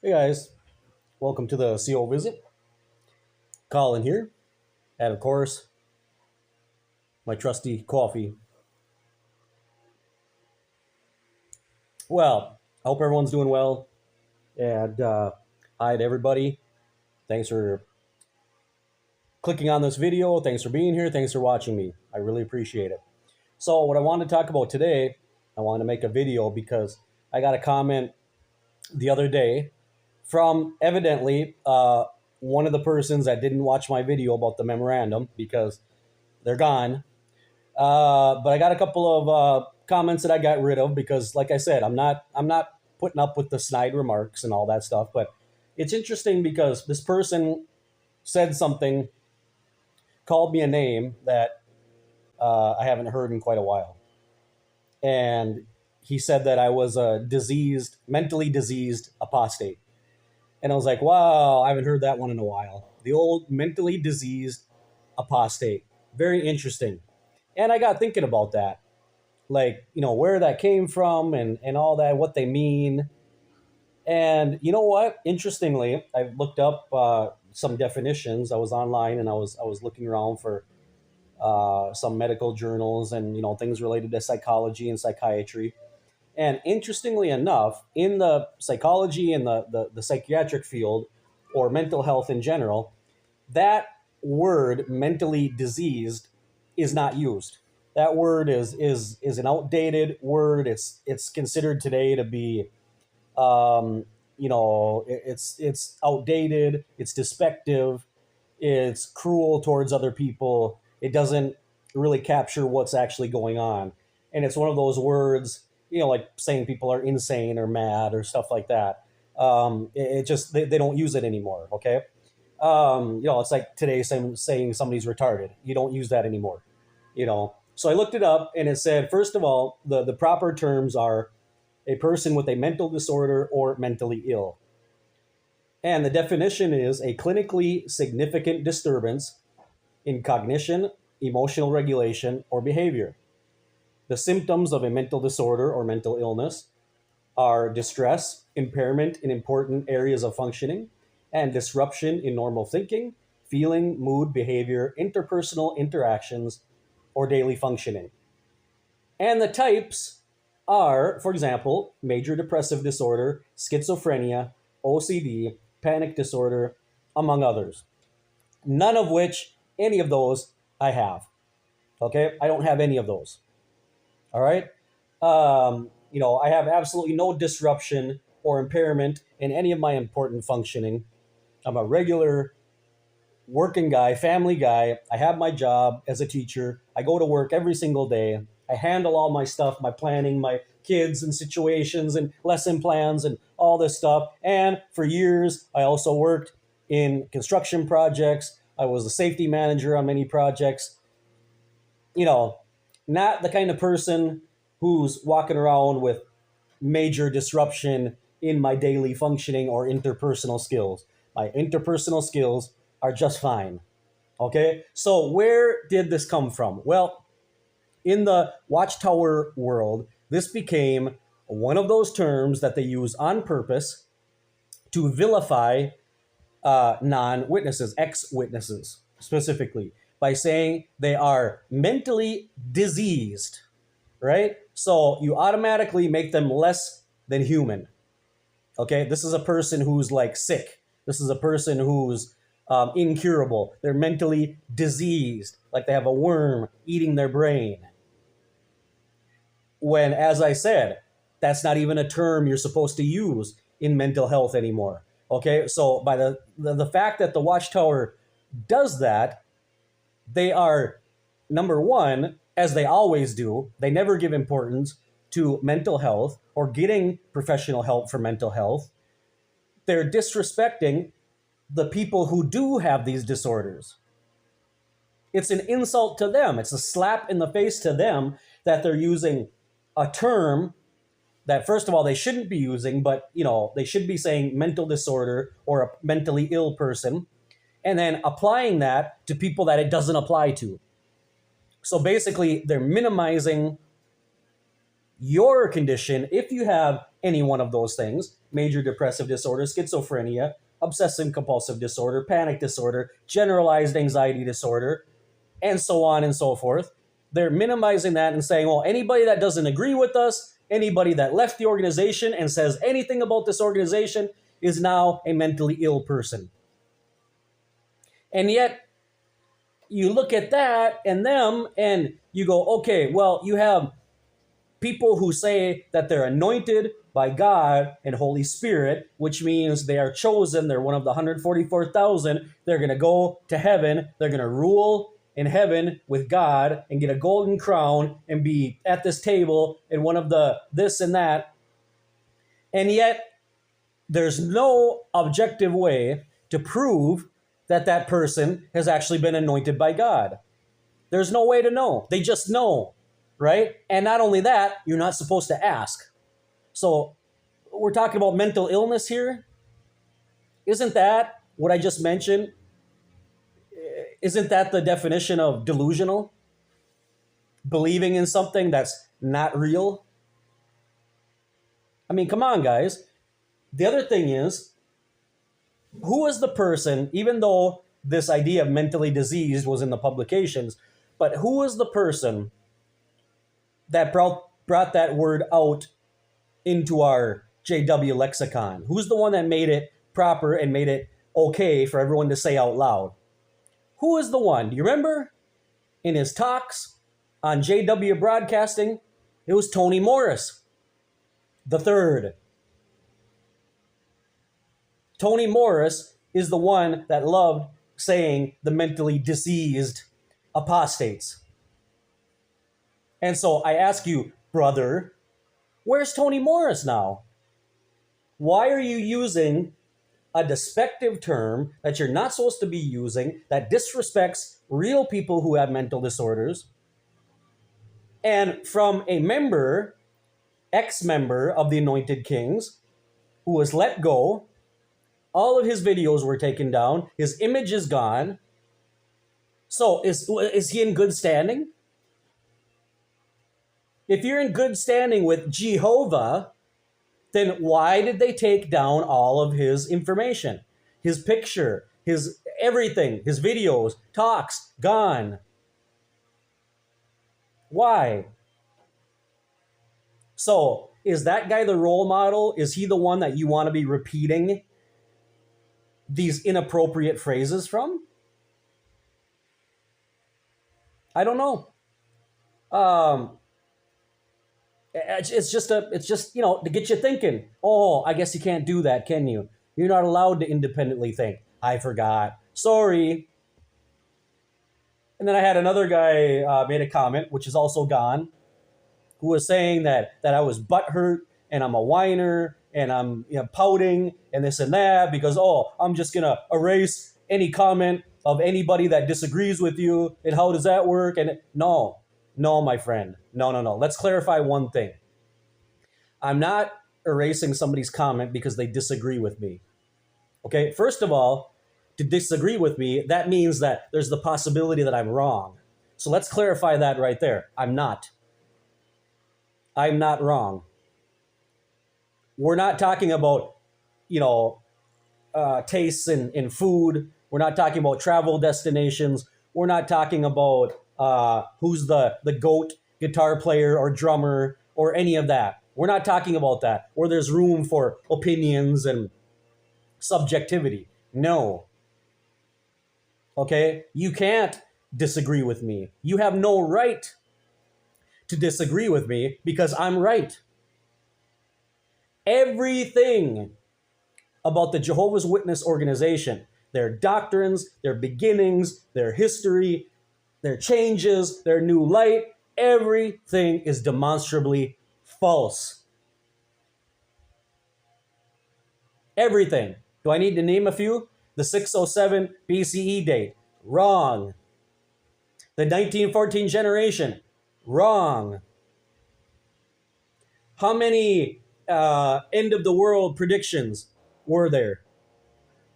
Hey guys, welcome to the CO visit. Colin here, and of course, my trusty coffee. Well, I hope everyone's doing well, and hi to everybody. Thanks for clicking on this video. Thanks for being here. Thanks for watching me. I really appreciate it. So, what I wanted to talk about today, I wanted to make a video because I got a comment the other day from evidently one of the persons that didn't watch my video about the memorandum because they're gone. But I got a couple of comments that I got rid of because, like I said, I'm not putting up with the snide remarks and all that stuff. But it's interesting because this person said something, called me a name that I haven't heard in quite a while, and he said that I was a diseased, mentally diseased apostate. And I was like, wow, I haven't heard that one in a while. The old mentally diseased apostate. Very interesting. And I got thinking about that, like, where that came from and all that, what they mean. And you know what? Interestingly, I looked up some definitions. I was online and I was looking around for some medical journals and things related to psychology and psychiatry. And interestingly enough, in the psychology and the psychiatric field or mental health in general, that word mentally diseased is not used. That word is an outdated word. It's considered today to be it's outdated, it's despective, it's cruel towards other people. It doesn't really capture what's actually going on. And it's one of those words, like saying people are insane or mad or stuff like that. It just they don't use it anymore. Okay. It's like today saying somebody's retarded. You don't use that anymore. So I looked it up and it said, first of all, the proper terms are a person with a mental disorder or mentally ill. And the definition is a clinically significant disturbance in cognition, emotional regulation, or behavior. The symptoms of a mental disorder or mental illness are distress, impairment in important areas of functioning, and disruption in normal thinking, feeling, mood, behavior, interpersonal interactions, or daily functioning. And the types are, for example, major depressive disorder, schizophrenia, OCD, panic disorder, among others. None of which, any of those, I have. Okay? I don't have any of those. All right? I have absolutely no disruption or impairment in any of my important functioning. I'm a regular working guy, family guy. I have my job as a teacher. I go to work every single day. I handle all my stuff, my planning, my kids and situations and lesson plans and all this stuff. And for years, I also worked in construction projects. I was a safety manager on many projects. Not the kind of person who's walking around with major disruption in my daily functioning or interpersonal skills. My interpersonal skills are just fine. Okay? So, where did this come from? Well, in the Watchtower world, this became one of those terms that they use on purpose to vilify non-witnesses, ex-witnesses specifically, by saying they are mentally diseased, right? So you automatically make them less than human. Okay, this is a person who's like sick. This is a person who's incurable. They're mentally diseased, like they have a worm eating their brain. When, as I said, that's not even a term you're supposed to use in mental health anymore. Okay, so by the fact that the Watchtower does that, they are, number one, as they always do, they never give importance to mental health or getting professional help for mental health. They're disrespecting the people who do have these disorders. It's an insult to them. It's a slap in the face to them that they're using a term that, first of all, they shouldn't be using, but they should be saying mental disorder or a mentally ill person, and then applying that to people that it doesn't apply to. So basically, they're minimizing your condition, if you have any one of those things, major depressive disorder, schizophrenia, obsessive compulsive disorder, panic disorder, generalized anxiety disorder, and so on and so forth. They're minimizing that and saying, well, anybody that doesn't agree with us, anybody that left the organization and says anything about this organization is now a mentally ill person. And yet, you look at that and them and you go, okay, well, you have people who say that they're anointed by God and Holy Spirit, which means they are chosen. They're one of the 144,000. They're going to go to heaven. They're going to rule in heaven with God and get a golden crown and be at this table in one of the this and that. And yet, there's no objective way to prove that that person has actually been anointed by God. There's no way to know. They just know, right? And not only that, you're not supposed to ask. So we're talking about mental illness here. Isn't that what I just mentioned? Isn't that the definition of delusional? Believing in something that's not real? I mean, come on, guys. The other thing is, who is the person, even though this idea of mentally diseased was in the publications, but who is the person that brought that word out into our JW lexicon? Who's the one that made it proper and made it okay for everyone to say out loud? Who is the one? Do you remember? In his talks on JW Broadcasting, it was Tony Morris, the third. Tony Morris is the one that loved saying the mentally diseased apostates. And so I ask you, brother, where's Tony Morris now? Why are you using a despective term that you're not supposed to be using that disrespects real people who have mental disorders? And from a member, ex-member of the Anointed Kings, who was let go, all of his videos were taken down, his image is gone. So is he in good standing? If you're in good standing with Jehovah, then why did they take down all of his information? His picture, his everything, his videos, talks, gone. Why? So, is that guy the role model? Is he the one that you want to be repeating these inappropriate phrases from? I don't know. It's just to get you thinking. Oh, I guess you can't do that, can you? You're not allowed to independently think. I forgot. Sorry. And then I had another guy made a comment, which is also gone, who was saying that I was butthurt and I'm a whiner and I'm pouting and this and that because, I'm just going to erase any comment of anybody that disagrees with you. And how does that work? And no, my friend. No. Let's clarify one thing. I'm not erasing somebody's comment because they disagree with me. Okay, first of all, to disagree with me, that means that there's the possibility that I'm wrong. So let's clarify that right there. I'm not wrong. We're not talking about, tastes in food. We're not talking about travel destinations. We're not talking about who's the GOAT guitar player or drummer or any of that. We're not talking about that, where there's room for opinions and subjectivity. No. Okay? You can't disagree with me. You have no right to disagree with me because I'm right. Everything about the Jehovah's Witness organization, their doctrines, their beginnings, their history, their changes, their new light, everything is demonstrably false. Everything. Do I need to name a few? The 607 BCE date, wrong. The 1914 generation, wrong. How many end of the world predictions were there?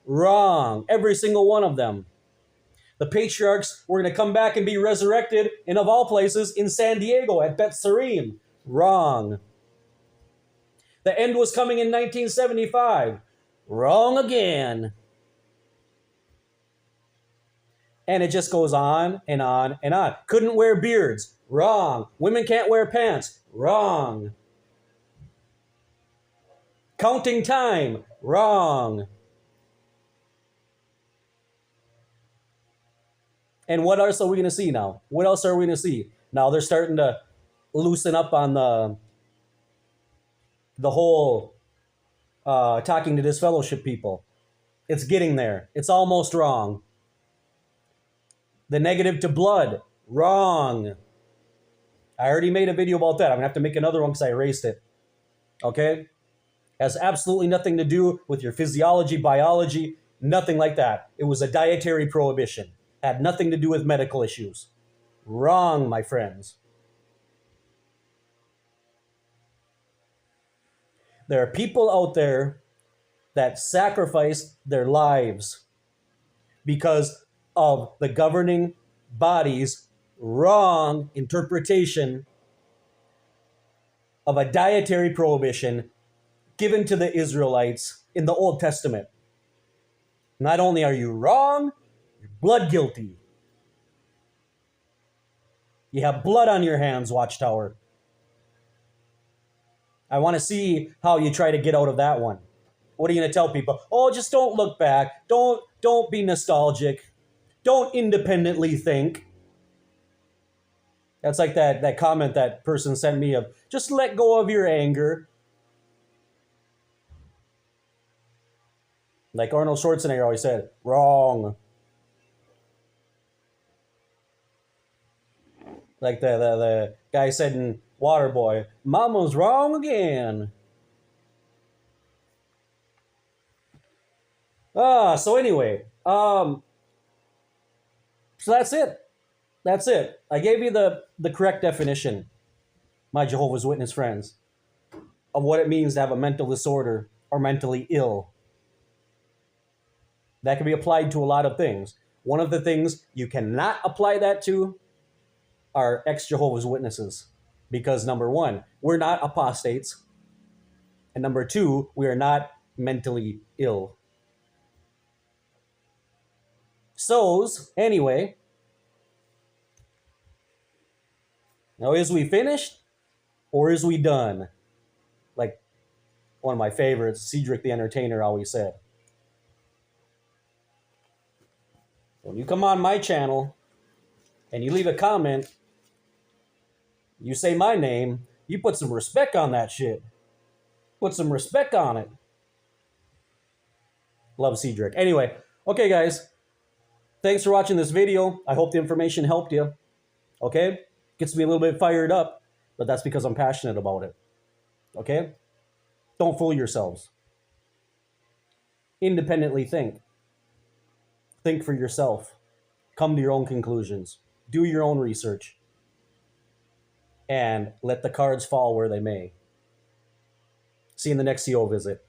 Wrong. Every single one of them. The patriarchs were going to come back and be resurrected, and of all places, in San Diego at Beth Sarim. Wrong. The end was coming in 1975. Wrong again. And it just goes on and on and on. Couldn't wear beards. Wrong. Women can't wear pants. Wrong. Counting time. Wrong. And what else are we going to see now? What else are we going to see? Now they're starting to loosen up on the whole talking to disfellowship people. It's getting there. It's almost wrong. The negative to blood. Wrong. I already made a video about that. I'm going to have to make another one because I erased it. Okay? Has absolutely nothing to do with your physiology, biology, nothing like that. It was a dietary prohibition. Had nothing to do with medical issues. Wrong, my friends. There are people out there that sacrifice their lives because of the governing body's wrong interpretation of a dietary prohibition given to the Israelites in the Old Testament. Not only are you wrong, you're blood guilty. You have blood on your hands, Watchtower. I want to see how you try to get out of that one. What are you going to tell people? Oh, just don't look back. Don't be nostalgic. Don't independently think. That's like that comment that person sent me of, just let go of your anger. Like Arnold Schwarzenegger always said, wrong. Like the guy said in Waterboy, Mama's wrong again. So anyway, so that's it. That's it. I gave you the correct definition, my Jehovah's Witness friends, of what it means to have a mental disorder or mentally ill. That can be applied to a lot of things. One of the things you cannot apply that to are ex-Jehovah's Witnesses. Because number one, we're not apostates. And number two, we are not mentally ill. So's, anyway. Now, is we finished or is we done? Like one of my favorites, Cedric the Entertainer always said. When you come on my channel and you leave a comment, you say my name, you put some respect on that shit. Put some respect on it. Love Cedric. Anyway, okay, guys. Thanks for watching this video. I hope the information helped you. Okay? Gets me a little bit fired up, but that's because I'm passionate about it. Okay? Don't fool yourselves. Independently think. Think for yourself. Come to your own conclusions. Do your own research. And let the cards fall where they may. See you in the next CO visit.